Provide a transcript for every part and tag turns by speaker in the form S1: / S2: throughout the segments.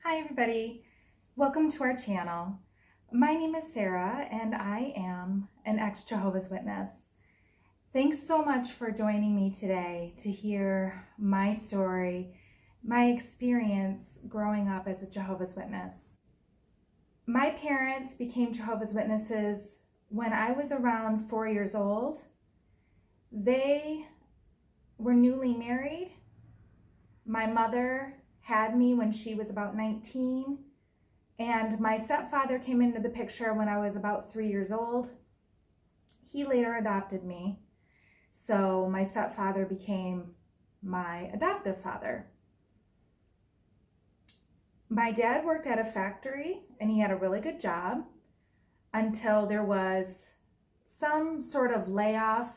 S1: Hi everybody, welcome to our channel. My name is Sarah and I am an ex-Jehovah's Witness. Thanks so much for joining me today to hear my story, my experience growing up as a Jehovah's Witness. My parents became Jehovah's Witnesses when I was around 4 years old. They were newly married. My mother had me when she was about 19, and my stepfather came into the picture when I was about 3 years old. He later adopted me, so my stepfather became my adoptive father. My dad worked at a factory and he had a really good job until there was some sort of layoff.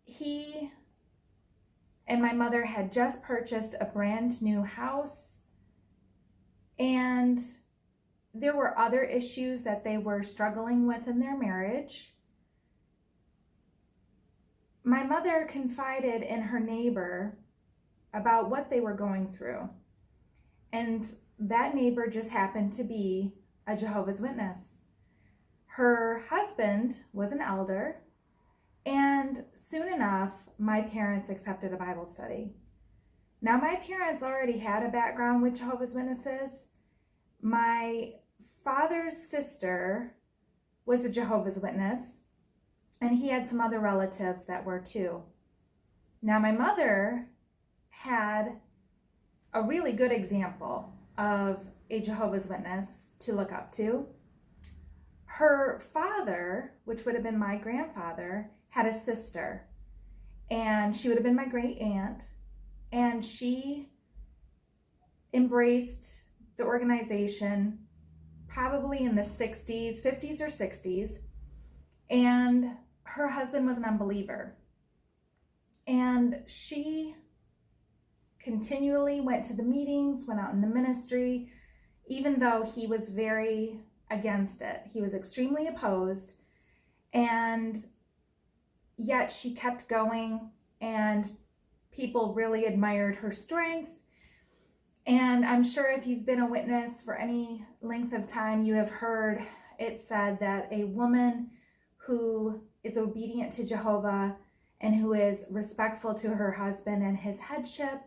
S1: He and my mother had just purchased a brand new house, and there were other issues that they were struggling with in their marriage. My mother confided in her neighbor about what they were going through, and that neighbor just happened to be a Jehovah's Witness. Her husband was an elder, and soon enough, my parents accepted a Bible study. Now, my parents already had a background with Jehovah's Witnesses. My father's sister was a Jehovah's Witness, and he had some other relatives that were too. Now, my mother had a really good example of a Jehovah's Witness to look up to. Her father, which would have been my grandfather, had a sister, and she would have been my great aunt, and she embraced the organization probably in the 60s, 50s or 60s, and her husband was an unbeliever. And she continually went to the meetings, went out in the ministry, even though he was very against it. He was extremely opposed, and yet she kept going, and people really admired her strength. And I'm sure if you've been a witness for any length of time, you have heard it said that a woman who is obedient to Jehovah and who is respectful to her husband and his headship,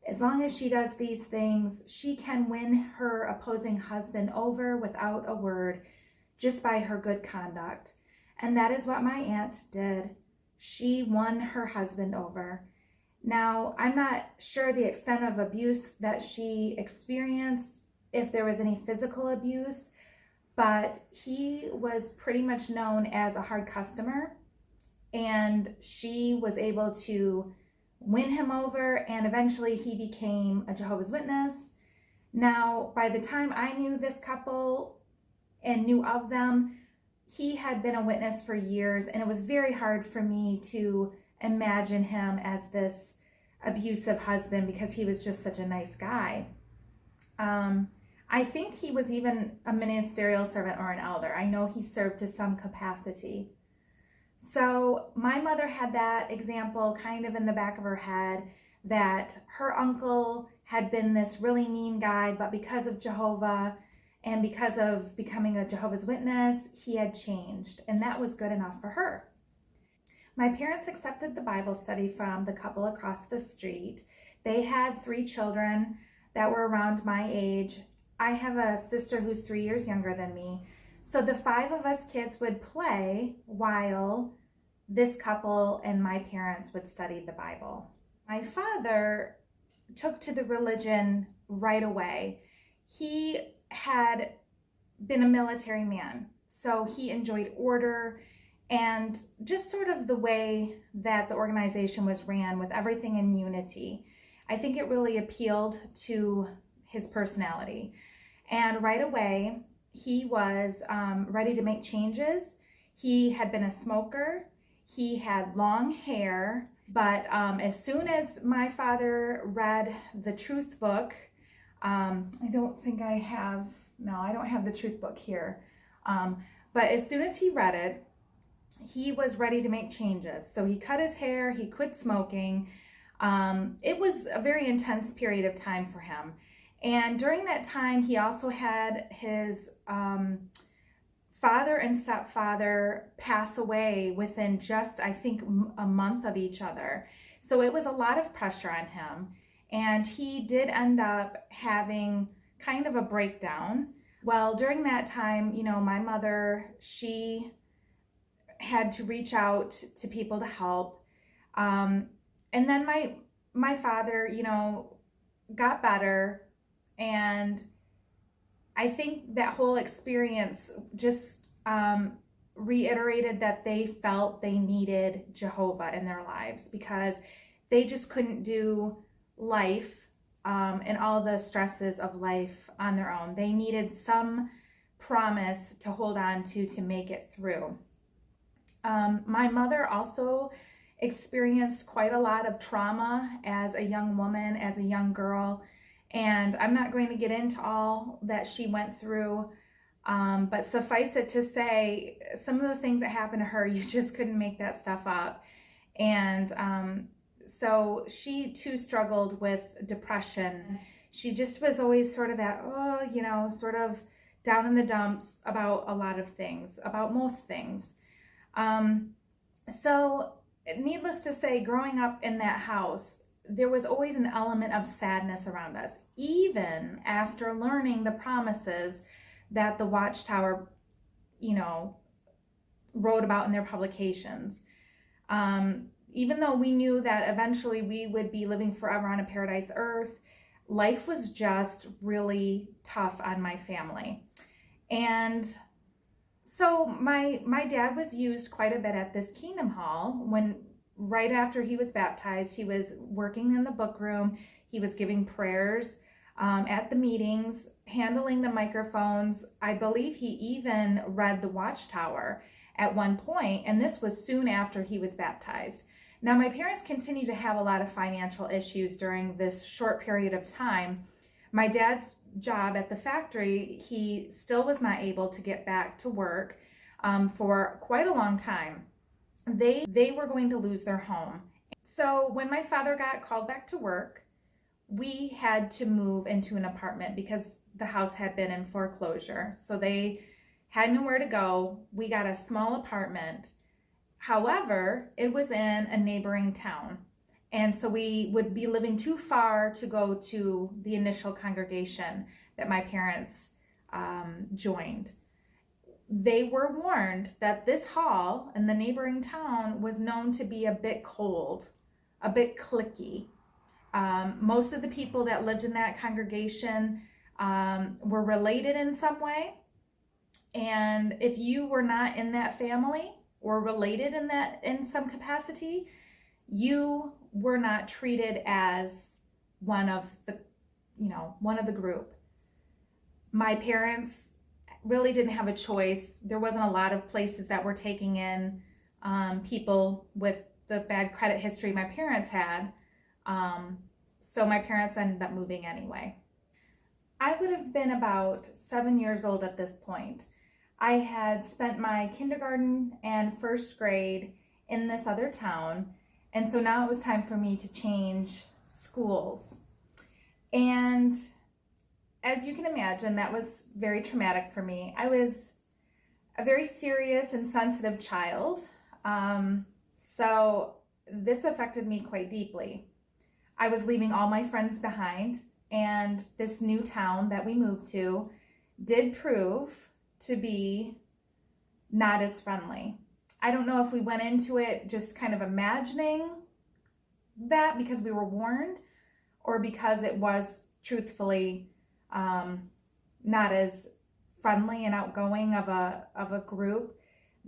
S1: as long as she does these things, she can win her opposing husband over without a word, just by her good conduct. And that is what my aunt did. She won her husband over. Now, I'm not sure the extent of abuse that she experienced, if there was any physical abuse, but he was pretty much known as a hard customer, and she was able to win him over, and eventually he became a Jehovah's Witness. Now, by the time I knew this couple and knew of them, he had been a witness for years, and it was very hard for me to imagine him as this abusive husband because he was just such a nice guy. I think he was even a ministerial servant or an elder. I know he served to some capacity. So my mother had that example kind of in the back of her head, that her uncle had been this really mean guy, but because of Jehovah and because of becoming a Jehovah's Witness, he had changed, and that was good enough for her. My parents accepted the Bible study from the couple across the street. They had 3 children that were around my age. I have a sister who's 3 years younger than me. So the 5 of us kids would play while this couple and my parents would study the Bible. My father took to the religion right away. He had been a military man, so he enjoyed order and just sort of the way that the organization was ran, with everything in unity. I think it really appealed to his personality. And right away, he was ready to make changes. He had been a smoker. He had long hair, but as soon as my father read the truth book, I don't have the truth book here. But as soon as he read it, he was ready to make changes. So he cut his hair, he quit smoking, It was a very intense period of time for him. And during that time, he also had his father and stepfather pass away within just, I think, a month of each other. So it was a lot of pressure on him. And he did end up having kind of a breakdown. Well, during that time, my mother, she had to reach out to people to help. And then my father, got better. And I think that whole experience just reiterated that they felt they needed Jehovah in their lives, because they just couldn't do life and all the stresses of life on their own. They needed some promise to hold on to make it through. My mother also experienced quite a lot of trauma as a young woman, as a young girl. And I'm not going to get into all that she went through, but suffice it to say, some of the things that happened to her, you just couldn't make that stuff up. And so she too struggled with depression. She just was always sort of that, sort of down in the dumps about a lot of things, about most things. So needless to say, growing up in that house, there was always an element of sadness around us, even after learning the promises that the Watchtower, wrote about in their publications. Even though we knew that eventually we would be living forever on a paradise earth, life was just really tough on my family. And so my dad was used quite a bit at this Kingdom Hall. Right after he was baptized, he was working in the book room. He was giving prayers at the meetings, handling the microphones. I believe he even read the Watchtower at one point, and this was soon after he was baptized. Now, my parents continued to have a lot of financial issues during this short period of time. My dad's job at the factory, he still was not able to get back to work for quite a long time. They were going to lose their home. So when my father got called back to work, we had to move into an apartment because the house had been in foreclosure. So they had nowhere to go. We got a small apartment. However, it was in a neighboring town. And so we would be living too far to go to the initial congregation that my parents joined. They were warned that this hall in the neighboring town was known to be a bit cold, a bit cliquey. Most of the people that lived in that congregation were related in some way. And if you were not in that family or related in some capacity, you were not treated as one of the group. My parents really didn't have a choice. There wasn't a lot of places that were taking in people with the bad credit history my parents had. So my parents ended up moving anyway. I would have been about 7 years old at this point. I had spent my kindergarten and first grade in this other town, and so now it was time for me to change schools. And as you can imagine, that was very traumatic for me. I was a very serious and sensitive child, so this affected me quite deeply. I was leaving all my friends behind, and this new town that we moved to did prove to be not as friendly. I don't know if we went into it just kind of imagining that because we were warned, or because it was truthfully not as friendly and outgoing of a group.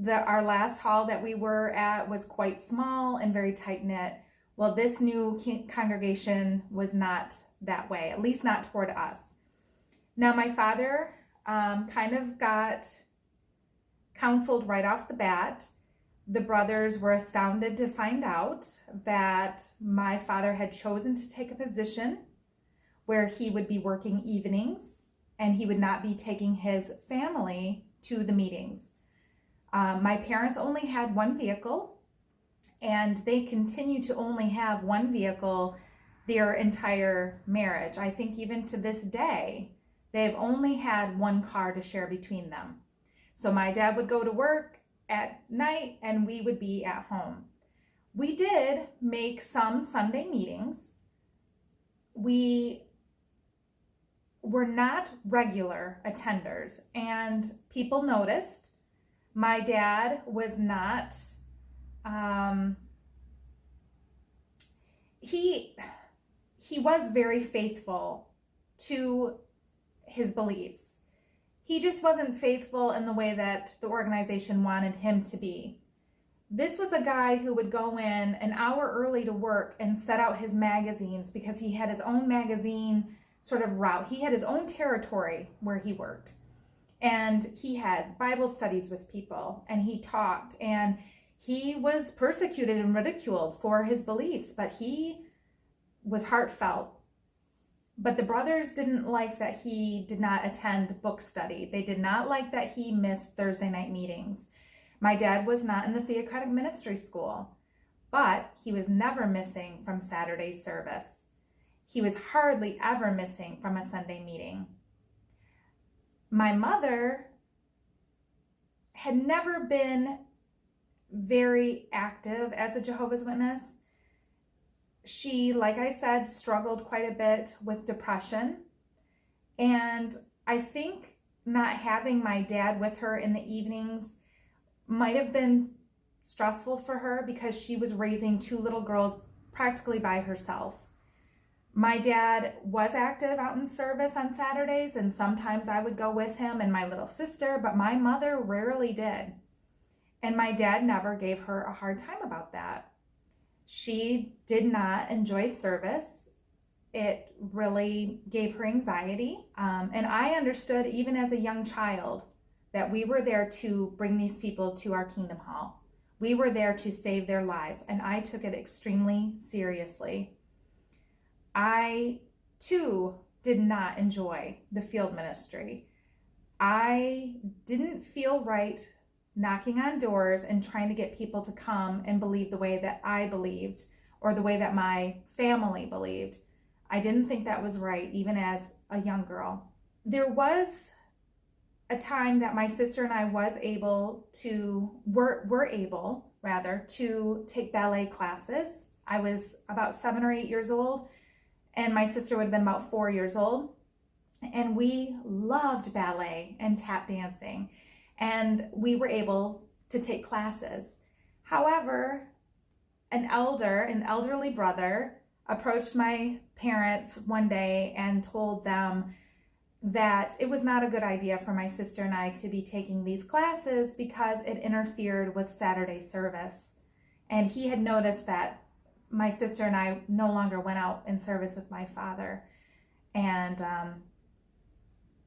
S1: Our last hall that we were at was quite small and very tight-knit. Well, this new congregation was not that way, at least not toward us. Now, my father kind of got counseled right off the bat. The brothers were astounded to find out that my father had chosen to take a position where he would be working evenings and he would not be taking his family to the meetings. My parents only had one vehicle, and they continue to only have one vehicle their entire marriage. I think even to this day, they've only had one car to share between them. So my dad would go to work at night and we would be at home. We did make some Sunday meetings. We were not regular attenders, and people noticed. My dad was not, he was very faithful to his beliefs. He just wasn't faithful in the way that the organization wanted him to be. This was a guy who would go in an hour early to work and set out his magazines because he had his own magazine sort of route. He had his own territory where he worked. And he had Bible studies with people, and he talked, and he was persecuted and ridiculed for his beliefs, but he was heartfelt. But the brothers didn't like that he did not attend book study. They did not like that he missed Thursday night meetings. My dad was not in the theocratic ministry school, but he was never missing from Saturday service. He was hardly ever missing from a Sunday meeting. My mother had never been very active as a Jehovah's Witness. She, like I said, struggled quite a bit with depression. And I think not having my dad with her in the evenings might have been stressful for her because she was raising two little girls practically by herself. My dad was active out in service on Saturdays, and sometimes I would go with him and my little sister, but my mother rarely did. And my dad never gave her a hard time about that. She did not enjoy service. It really gave her anxiety. And I understood even as a young child that we were there to bring these people to our Kingdom Hall. We were there to save their lives, and I took it extremely seriously. I, too, did not enjoy the field ministry. I didn't feel right knocking on doors and trying to get people to come and believe the way that I believed or the way that my family believed. I didn't think that was right, even as a young girl. There was a time that my sister and I were able to take ballet classes. I was about 7 or 8 years old, and my sister would have been about 4 years old. And we loved ballet and tap dancing, and we were able to take classes. However, an elderly brother approached my parents one day and told them that it was not a good idea for my sister and I to be taking these classes because it interfered with Saturday service. And he had noticed that my sister and I no longer went out in service with my father. And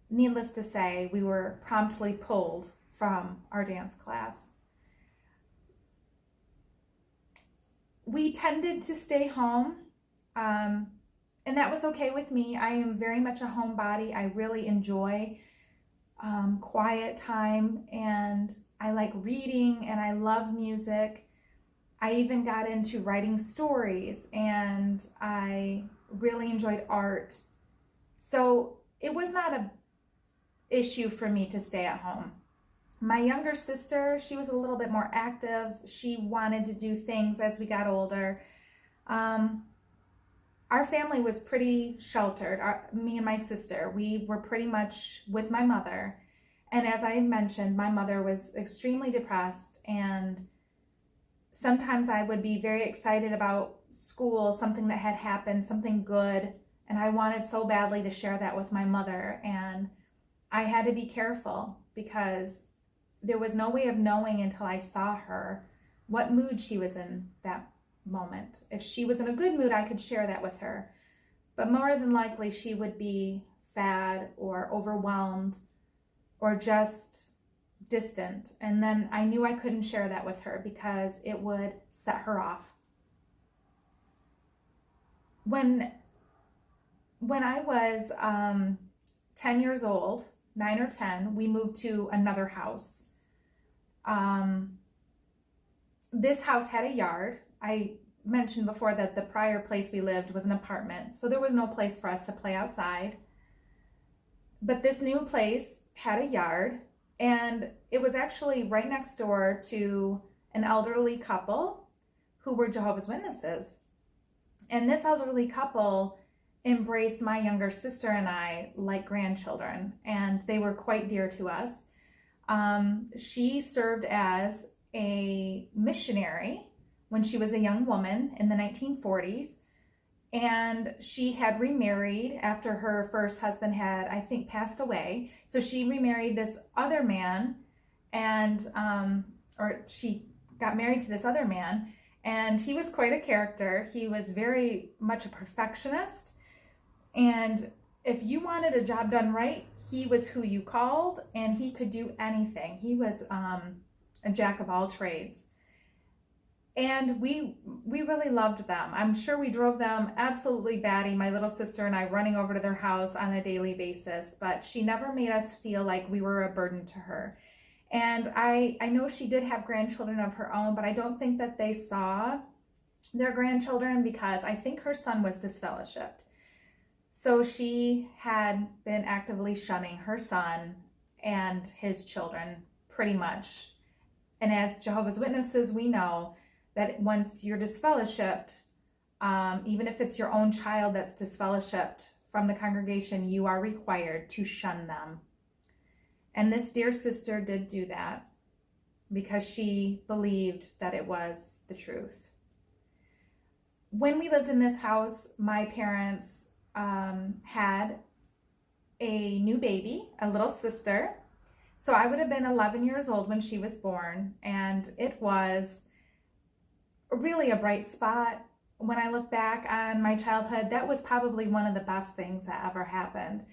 S1: needless to say, we were promptly pulled from our dance class. We tended to stay home, and that was okay with me. I am very much a homebody. I really enjoy quiet time, and I like reading, and I love music. I even got into writing stories, and I really enjoyed art. So it was not an issue for me to stay at home. My younger sister, she was a little bit more active. She wanted to do things as we got older. Our family was pretty sheltered. Me and my sister, we were pretty much with my mother. And as I mentioned, my mother was extremely depressed, and sometimes I would be very excited about school, something that had happened, something good, and I wanted so badly to share that with my mother. And I had to be careful because there was no way of knowing until I saw her what mood she was in that moment. If she was in a good mood, I could share that with her. But more than likely, she would be sad or overwhelmed or just distant. And then I knew I couldn't share that with her because it would set her off. When I was 10 years old, 9 or 10, we moved to another house. This house had a yard. I mentioned before that the prior place we lived was an apartment, so there was no place for us to play outside. But this new place had a yard, and it was actually right next door to an elderly couple who were Jehovah's Witnesses. And this elderly couple embraced my younger sister and I like grandchildren, and they were quite dear to us. She served as a missionary when she was a young woman in the 1940s, and she had remarried after her first husband had, I think, passed away. So she remarried this other man, and or she got married to this other man, and he was quite a character. He was very much a perfectionist, and if you wanted a job done right, he was who you called, and he could do anything. He was a jack of all trades. And we really loved them. I'm sure we drove them absolutely batty, my little sister and I, running over to their house on a daily basis, but she never made us feel like we were a burden to her. And I know she did have grandchildren of her own, but I don't think that they saw their grandchildren, because I think her son was disfellowshipped. So she had been actively shunning her son and his children pretty much. And as Jehovah's Witnesses, we know that once you're disfellowshipped, even if it's your own child that's disfellowshipped from the congregation, you are required to shun them. And this dear sister did do that because she believed that it was the truth. When we lived in this house, my parents had a new baby, a little sister. So I would have been 11 years old when she was born, and it was really a bright spot. When I look back on my childhood, that was probably one of the best things that ever happened,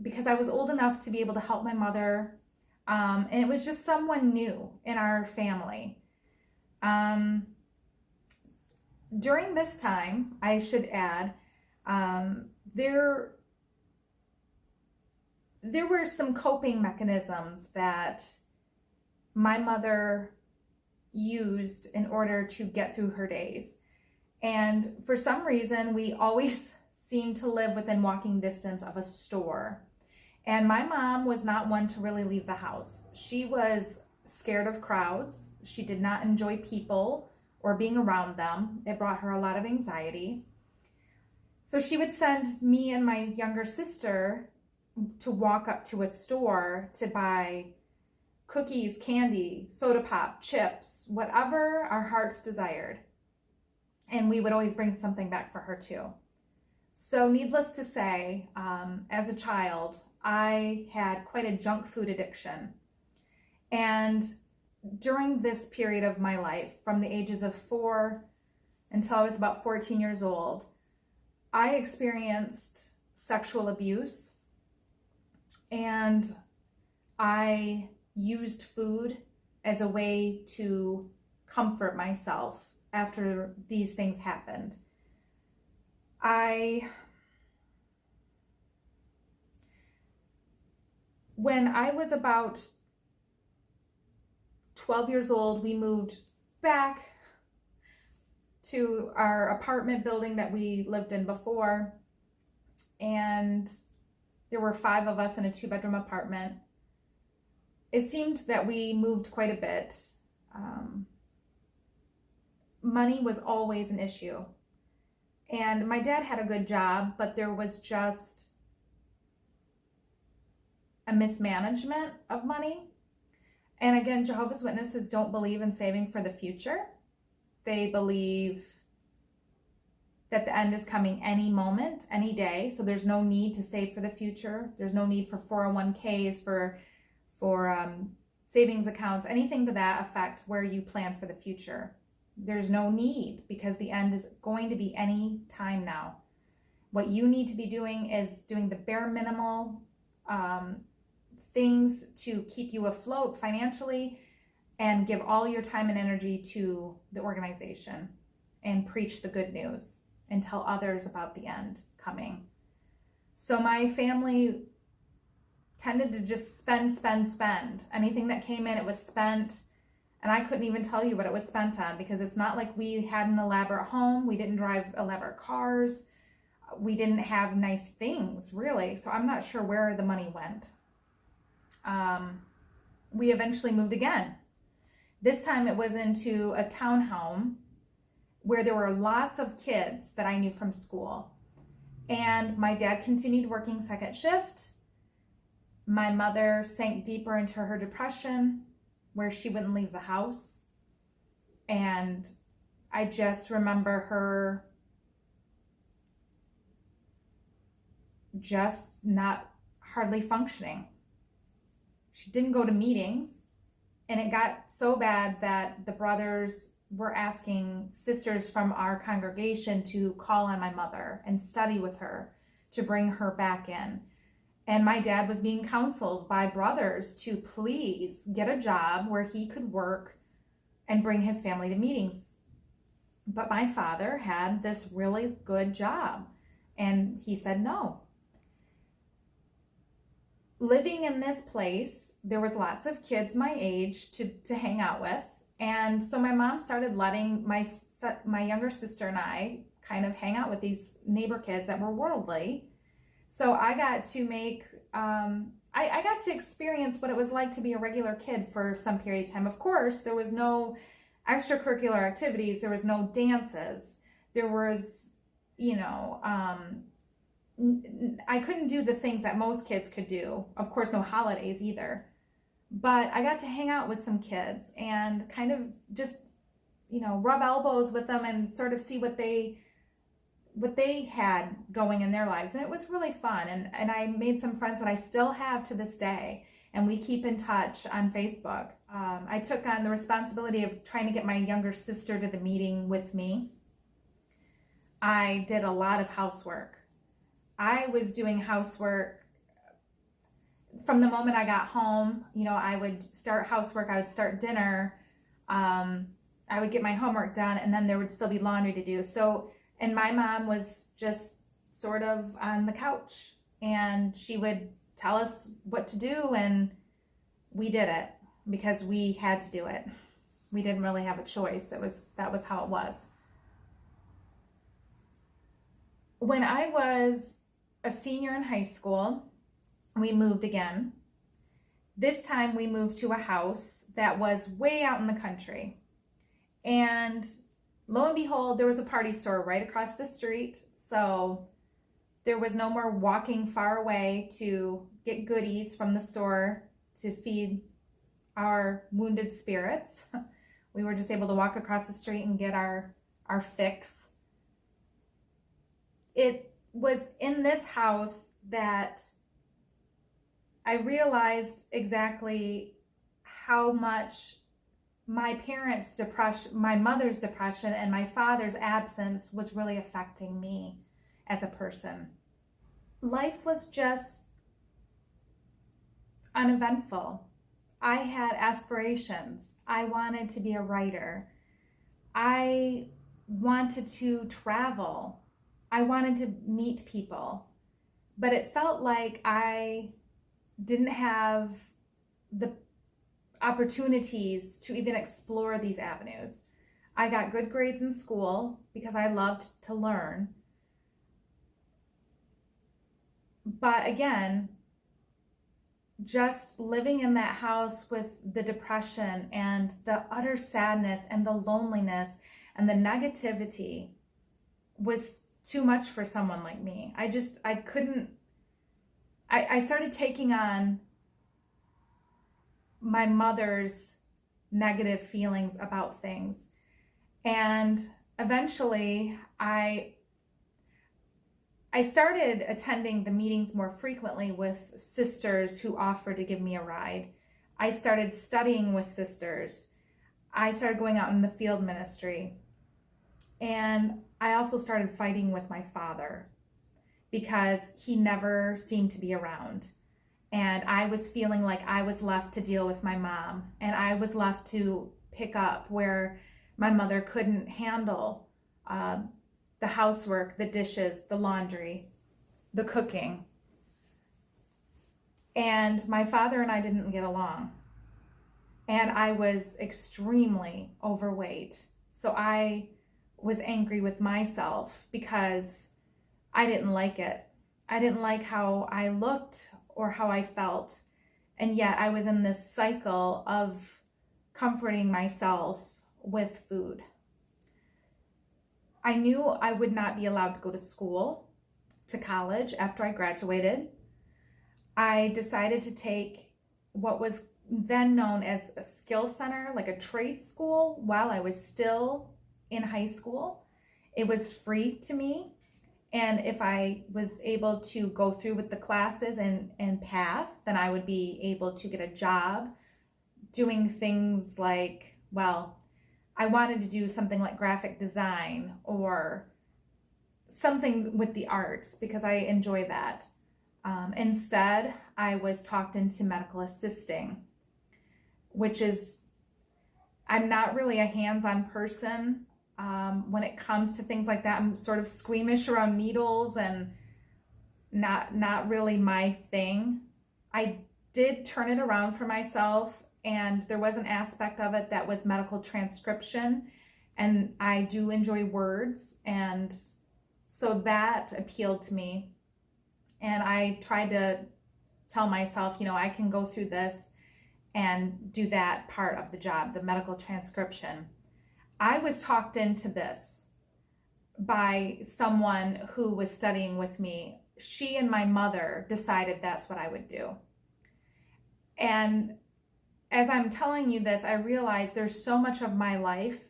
S1: because I was old enough to be able to help my mother, and it was just someone new in our family. During this time, I should add, there were some coping mechanisms that my mother used in order to get through her days. And for some reason, we always seemed to live within walking distance of a store. And my mom was not one to really leave the house. She was scared of crowds. She did not enjoy people or being around them. It brought her a lot of anxiety. So she would send me and my younger sister to walk up to a store to buy cookies, candy, soda pop, chips, whatever our hearts desired. And we would always bring something back for her too. So needless to say, as a child, I had quite a junk food addiction. And during this period of my life, from the ages of 4 until I was about 14 years old, I experienced sexual abuse, and I used food as a way to comfort myself after these things happened. When I was about 12 years old, we moved back to our apartment building that we lived in before, and there were 5 of us in a 2-bedroom apartment. It seemed that we moved quite a bit. Money was always an issue. And my dad had a good job, but there was just a mismanagement of money. And again, Jehovah's Witnesses don't believe in saving for the future. They believe that the end is coming any moment, any day. So there's no need to save for the future. There's no need for 401ks, for savings accounts, anything to that effect where you plan for the future. There's no need, because the end is going to be any time now. What you need to be doing is doing the bare minimal things to keep you afloat financially, and give all your time and energy to the organization and preach the good news and tell others about the end coming. So my family tended to just spend. Anything that came in, it was spent. And I couldn't even tell you what it was spent on, because it's not like we had an elaborate home. We didn't drive elaborate cars. We didn't have nice things, really. So I'm not sure where the money went. We eventually moved again. This time it was into a townhome where there were lots of kids that I knew from school. And my dad continued working second shift. My mother sank deeper into her depression, where she wouldn't leave the house. And I just remember her just not hardly functioning. She didn't go to meetings, and it got so bad that the brothers were asking sisters from our congregation to call on my mother and study with her to bring her back in. And my dad was being counseled by brothers to please get a job where he could work and bring his family to meetings. But my father had this really good job, and he said no. Living in this place, there was lots of kids my age to hang out with. And so my mom started letting my younger sister and I kind of hang out with these neighbor kids that were worldly. So I got to I got to experience what it was like to be a regular kid for some period of time. Of course, there was no extracurricular activities. There was no dances. There was, I couldn't do the things that most kids could do. Of course, no holidays either. But I got to hang out with some kids and kind of just, rub elbows with them and sort of see what they had going in their lives. And it was really fun. And I made some friends that I still have to this day. And we keep in touch on Facebook. I took on the responsibility of trying to get my younger sister to the meeting with me. I did a lot of housework. I was doing housework from the moment I got home. I would start housework, I would start dinner, I would get my homework done, and then there would still be laundry to do. So, and my mom was just sort of on the couch, and she would tell us what to do, and we did it because we had to do it. We didn't really have a choice. That was how it was. When I was a senior in high school, we moved again. This time we moved to a house that was way out in the country. And lo and behold, there was a party store right across the street. So there was no more walking far away to get goodies from the store to feed our wounded spirits. We were just able to walk across the street and get our fix. It was in this house that I realized exactly how much my parents' depression, my mother's depression, and my father's absence was really affecting me as a person. Life was just uneventful. I had aspirations. I wanted to be a writer. I wanted to travel. I wanted to meet people. But it felt like I didn't have the opportunities to even explore these avenues. I got good grades in school because I loved to learn. But again, just living in that house with the depression and the utter sadness and the loneliness and the negativity was too much for someone like me. I couldn't. I started taking on my mother's negative feelings about things. And eventually I started attending the meetings more frequently with sisters who offered to give me a ride. I started studying with sisters. I started going out in the field ministry. And I also started fighting with my father because he never seemed to be around. And I was feeling like I was left to deal with my mom, and I was left to pick up where my mother couldn't handle the housework, the dishes, the laundry, the cooking. And my father and I didn't get along. and I was extremely overweight. So I was angry with myself because I didn't like it. I didn't like how I looked or how I felt. And yet I was in this cycle of comforting myself with food. I knew I would not be allowed to go to school, to college after I graduated. I decided to take what was then known as a skill center, like a trade school, while I was still in high school. It was free to me. And if I was able to go through with the classes and pass, then I would be able to get a job doing things like, well, I wanted to do something like graphic design or something with the arts because I enjoy that. Instead, I was talked into medical assisting, which is, I'm not really a hands-on person. When it comes to things like that, I'm sort of squeamish around needles and not really my thing. I did turn it around for myself, and there was an aspect of it that was medical transcription, and I do enjoy words, and so that appealed to me. And I tried to tell myself, I can go through this and do that part of the job, the medical transcription. I was talked into this by someone who was studying with me. She and my mother decided that's what I would do. And as I'm telling you this, I realize there's so much of my life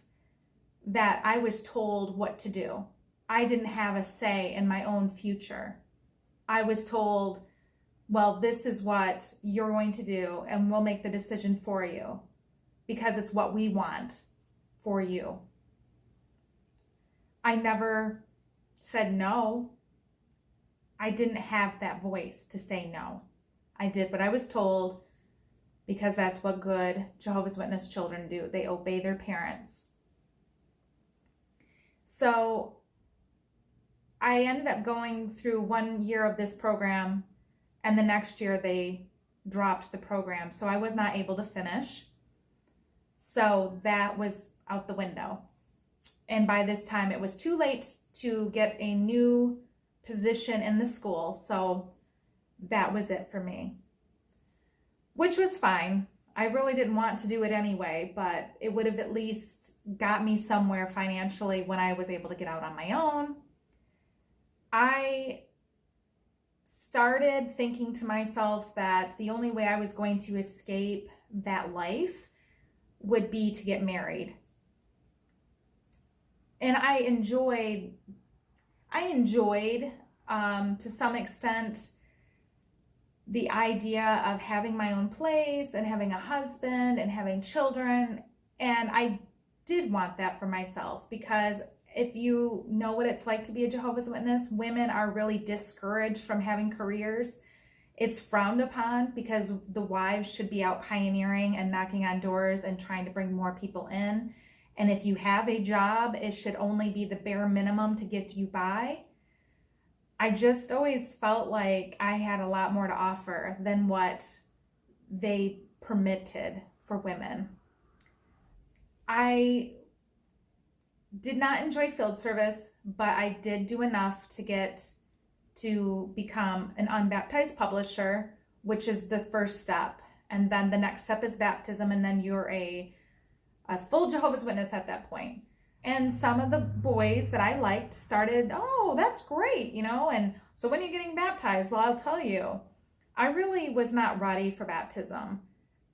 S1: that I was told what to do. I didn't have a say in my own future. I was told, well, this is what you're going to do, and we'll make the decision for you because it's what we want for you. I never said no. I didn't have that voice to say no. I did what I was told because that's what good Jehovah's Witness children do. They obey their parents. So I ended up going through 1 year of this program, and the next year they dropped the program. So I was not able to finish. So that was out the window. And by this time it was too late to get a new position in the school. So that was it for me, which was fine. I really didn't want to do it anyway, but it would have at least got me somewhere financially when I was able to get out on my own. I started thinking to myself that the only way I was going to escape that life would be to get married. And I enjoyed to some extent the idea of having my own place and having a husband and having children. And I did want that for myself because if you know what it's like to be a Jehovah's Witness, women are really discouraged from having careers. It's frowned upon because the wives should be out pioneering and knocking on doors and trying to bring more people in. And if you have a job, it should only be the bare minimum to get you by. I just always felt like I had a lot more to offer than what they permitted for women. I did not enjoy field service, but I did do enough to become an unbaptized publisher, which is the first step. And then the next step is baptism, and then you're a full Jehovah's Witness at that point. And some of the boys that I liked started, oh, that's great, and so when are you getting baptized? Well, I'll tell you, I really was not ready for baptism.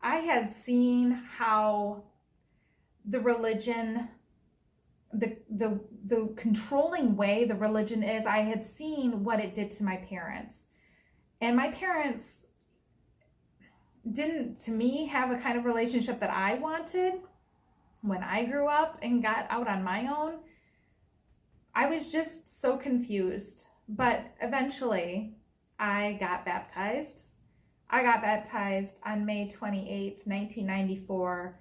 S1: I had seen how the religion, the controlling way the religion is. I had seen what it did to my parents. And my parents didn't, to me, have a kind of relationship that I wanted. When I grew up and got out on my own, I was just so confused. But eventually, I got baptized. I got baptized on May 28th, 1994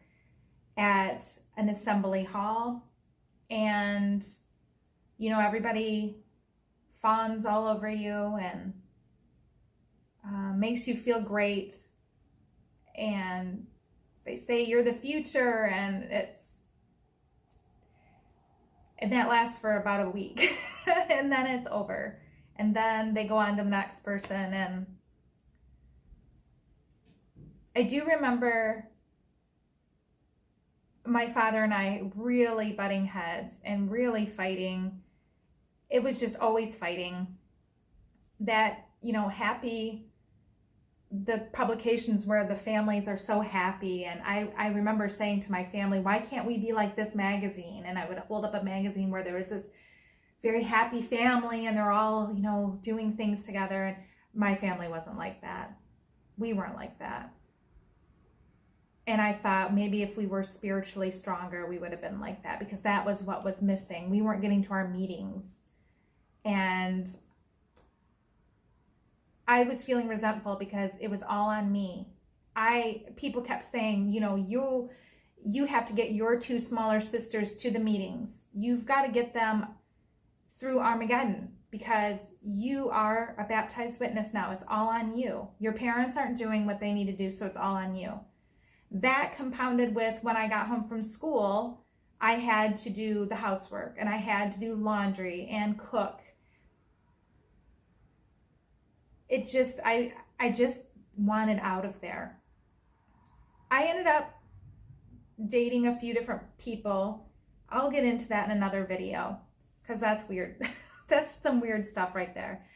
S1: at an assembly hall. And, everybody fawns all over you and makes you feel great. And they say you're the future, and that lasts for about a week and then it's over. And then they go on to the next person. And I do remember my father and I really butting heads and really fighting. It was just always fighting. That, happy, the publications where the families are so happy. And I remember saying to my family, why can't we be like this magazine? And I would hold up a magazine where there was this very happy family and they're all, doing things together. And my family wasn't like that. We weren't like that. And I thought maybe if we were spiritually stronger, we would have been like that, because that was what was missing. We weren't getting to our meetings. And I was feeling resentful because it was all on me. People kept saying, you have to get your two smaller sisters to the meetings. You've got to get them through Armageddon because you are a baptized witness now. It's all on you. Your parents aren't doing what they need to do, so it's all on you. That compounded with when I got home from school, I had to do the housework and I had to do laundry and cook. I just wanted out of there. I ended up dating a few different people. I'll get into that in another video because that's weird. That's some weird stuff right there.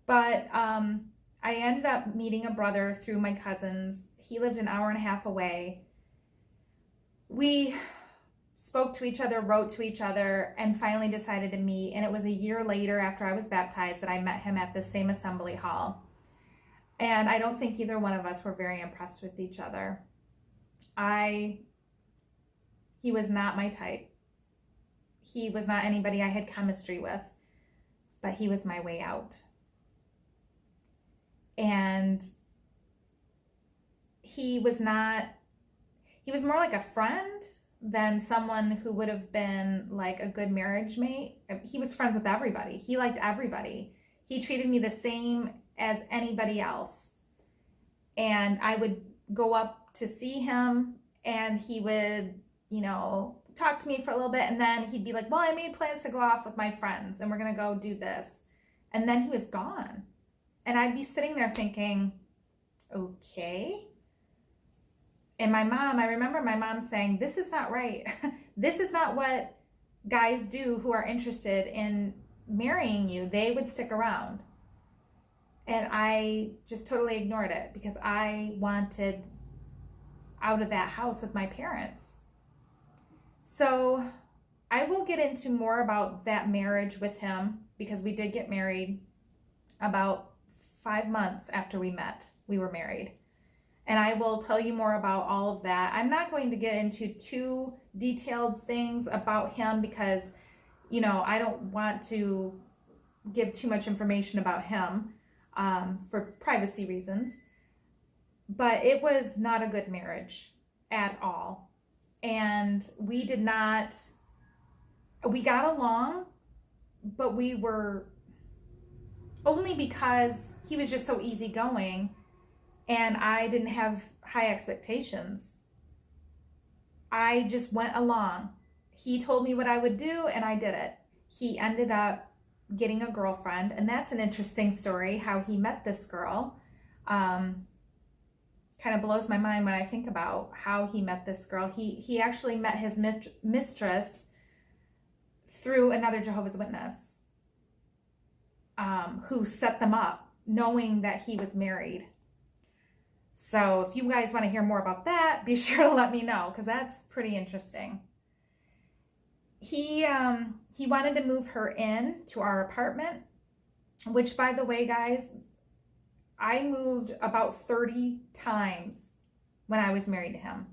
S1: But I ended up meeting a brother through my cousins. He lived an hour and a half away. We spoke to each other, wrote to each other, and finally decided to meet. And it was a year later after I was baptized that I met him at the same assembly hall. And I don't think either one of us were very impressed with each other. He was not my type. He was not anybody I had chemistry with, but he was my way out. And he was more like a friend than someone who would have been like a good marriage mate. He was friends with everybody. He liked everybody. He treated me the same as anybody else. And I would go up to see him and he would, talk to me for a little bit. And then he'd be like, well, I made plans to go off with my friends and we're going to go do this. And then he was gone. And I'd be sitting there thinking, okay. And I remember my mom saying, this is not right. This is not what guys do who are interested in marrying you. They would stick around. And I just totally ignored it because I wanted out of that house with my parents. So I will get into more about that marriage with him because we did get married about 5 months after we met. We were married. And I will tell you more about all of that. I'm not going to get into too detailed things about him because, I don't want to give too much information about him for privacy reasons. But it was not a good marriage at all. And we got along, but we were only because he was just so easygoing. And I didn't have high expectations. I just went along. He told me what I would do and I did it. He ended up getting a girlfriend, and that's an interesting story how he met this girl. Kind of blows my mind when I think about how he met this girl. He actually met his mistress through another Jehovah's Witness who set them up knowing that he was married. So if you guys want to hear more about that, be sure to let me know because that's pretty interesting. He wanted to move her in to our apartment, which, by the way, guys, I moved about 30 times when I was married to him.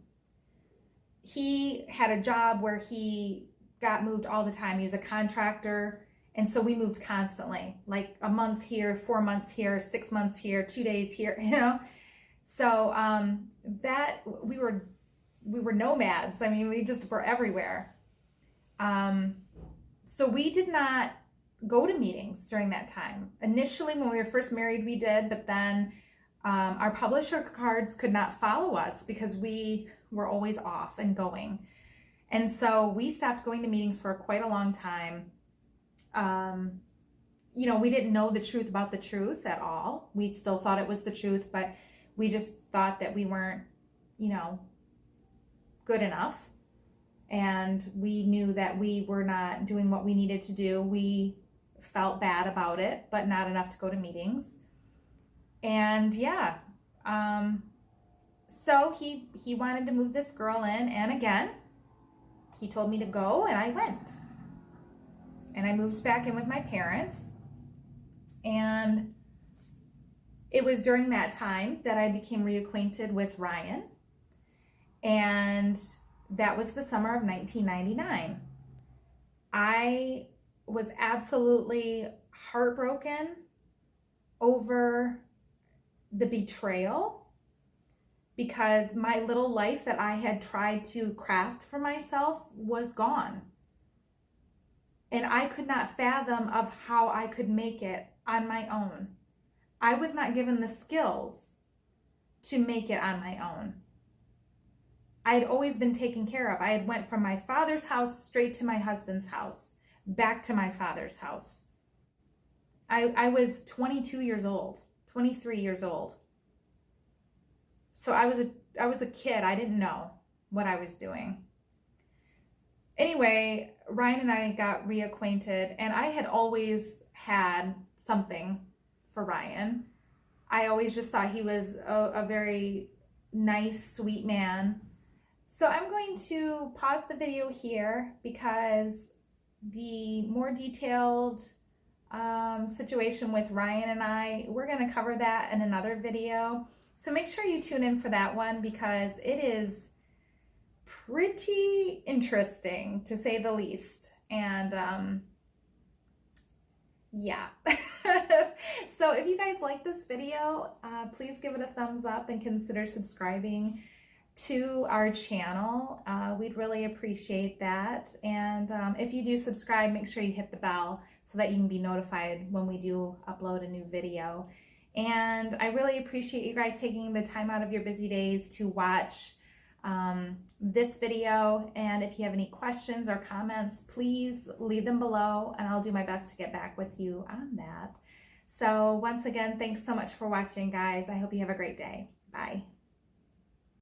S1: He had a job where he got moved all the time. He was a contractor, and so we moved constantly, like a month here, 4 months here, 6 months here, 2 days here, So that we were nomads. I mean, we just were everywhere. So we did not go to meetings during that time. Initially, when we were first married, we did, but then Our publisher cards could not follow us because we were always off and going. And so we stopped going to meetings for quite a long time. You know, we didn't know the truth about the truth at all. We still thought it was the truth, but we just thought that we weren't, you know, good enough. And we knew that we were not doing what we needed to do. We felt bad about it, but not enough to go to meetings. And yeah, so he wanted to move this girl in, and again, he told me to go, and I went. And I moved back in with my parents. And it was during that time that I became reacquainted with Ryan. And that was the summer of 1999. I was absolutely heartbroken over the betrayal, because my little life that I had tried to craft for myself was gone. And I could not fathom of how I could make it on my own. I was not given the skills to make it on my own. I had always been taken care of. I had went from my father's house straight to my husband's house, back to my father's house. I was 22 years old, 23 years old. So I was a kid. I didn't know what I was doing. Anyway, Ryan and I got reacquainted, and I had always had something for Ryan. I always just thought he was a very nice, sweet man. So I'm going to pause the video here because the more detailed situation with Ryan and I, we're going to cover that in another video. So make sure you tune in for that one, because it is pretty interesting, to say the least. And yeah. So if you guys like this video, please give it a thumbs up and consider subscribing to our channel. We'd really appreciate that. And if you do subscribe, make sure you hit the bell so that you can be notified when we do upload a new video. And I really appreciate you guys taking the time out of your busy days to watch this video. And if you have any questions or comments, please leave them below, and I'll do my best to get back with you on that. So once again, thanks so much for watching, guys. I hope you have a great day. Bye.